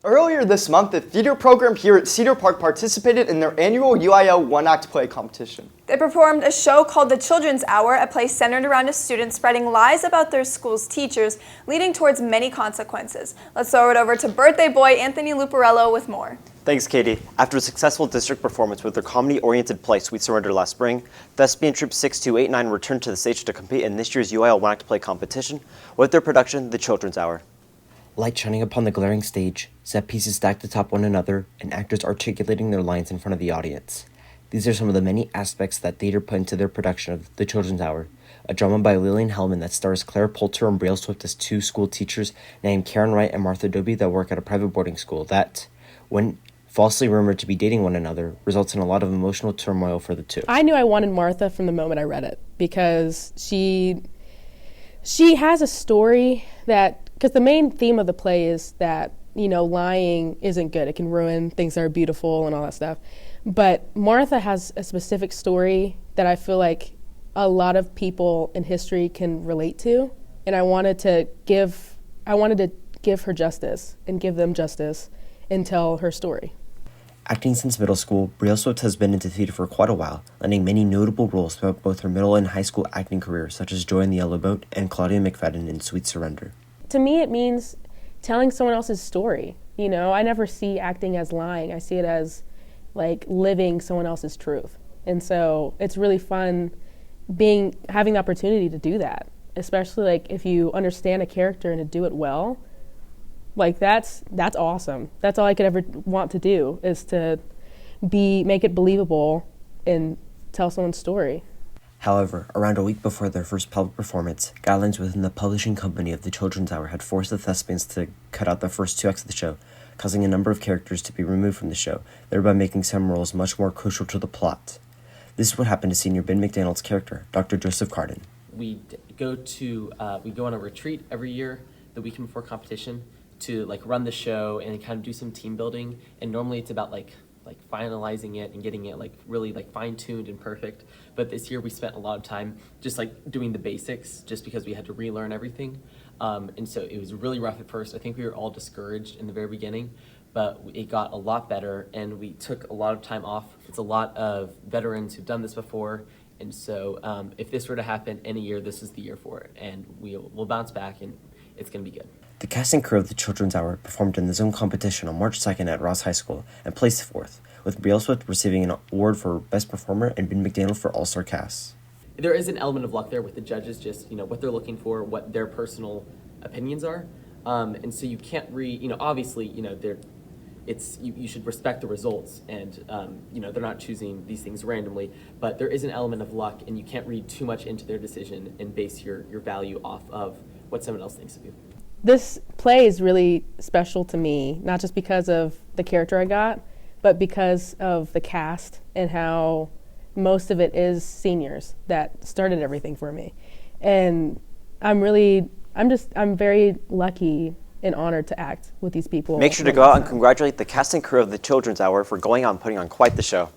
Earlier this month, the theater program here at Cedar Park participated in their annual UIL One-Act play competition. They performed a show called The Children's Hour, a play centered around a student spreading lies about their school's teachers, leading towards many consequences. Let's throw it over to birthday boy Anthony Luparello with more. Thanks, Katie. After a successful district performance with their comedy-oriented play Sweet Surrender last spring, Thespian Troupe 6289 returned to the stage to compete in this year's UIL One-Act play competition with their production, The Children's Hour. Light shining upon the glaring stage, set pieces stacked atop one another, and actors articulating their lines in front of the audience. These are some of the many aspects that theater put into their production of The Children's Hour, a drama by Lillian Hellman that stars Claire Poulter and Brielle Swift as two school teachers named Karen Wright and Martha Doby that work at a private boarding school that, when falsely rumored to be dating one another, results in a lot of emotional turmoil for the two. I knew I wanted Martha from the moment I read it because she has a story that, because the main theme of the play is that, lying isn't good. It can ruin things that are beautiful and all that stuff. But Martha has a specific story that I feel like a lot of people in history can relate to. And I wanted to give her justice and give them justice and tell her story. Acting since middle school, Brielle Swift has been into theater for quite a while, landing many notable roles throughout both her middle and high school acting career, such as Joy in the Yellow Boat and Claudia McFadden in Sweet Surrender. To me, it means telling someone else's story. I never see acting as lying. I see it as like living someone else's truth. And so it's really fun having the opportunity to do that, especially like if you understand a character and to do it well. Like that's awesome. That's all I could ever want to do, is to make it believable and tell someone's story. However, around a week before their first public performance, guidelines within the publishing company of The Children's Hour had forced the thespians to cut out the first 2 acts of the show, causing a number of characters to be removed from the show, thereby making some roles much more crucial to the plot. This is what happened to senior Ben McDaniel's character, Dr. Joseph Carden. We go on a retreat every year, the weekend before competition, to run the show and kind of do some team building. And normally it's about like finalizing it and getting it really fine-tuned and perfect. But this year we spent a lot of time just doing the basics, just because we had to relearn everything. And so it was really rough at first. I think we were all discouraged in the very beginning, but it got a lot better, and we took a lot of time off. It's a lot of veterans who've done this before, and so if this were to happen any year, this is the year for it, and we'll bounce back, and it's going to be good. The cast and crew of The Children's Hour performed in the Zone competition on March 2nd at Ross High School and placed 4th, with Brielle Swift receiving an award for Best Performer and Ben McDaniel for All-Star Cast. There is an element of luck there with the judges, just what they're looking for, what their personal opinions are, and so you can't obviously you should respect the results, and they're not choosing these things randomly, but there is an element of luck, and you can't read too much into their decision and base your value off of what someone else thinks of you. This play is really special to me, not just because of the character I got, but because of the cast and how most of it is seniors that started everything for me. And I'm very lucky and honored to act with these people. Make sure to go out and congratulate the cast and crew of The Children's Hour for going out and putting on quite the show.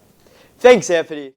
Thanks, Anthony.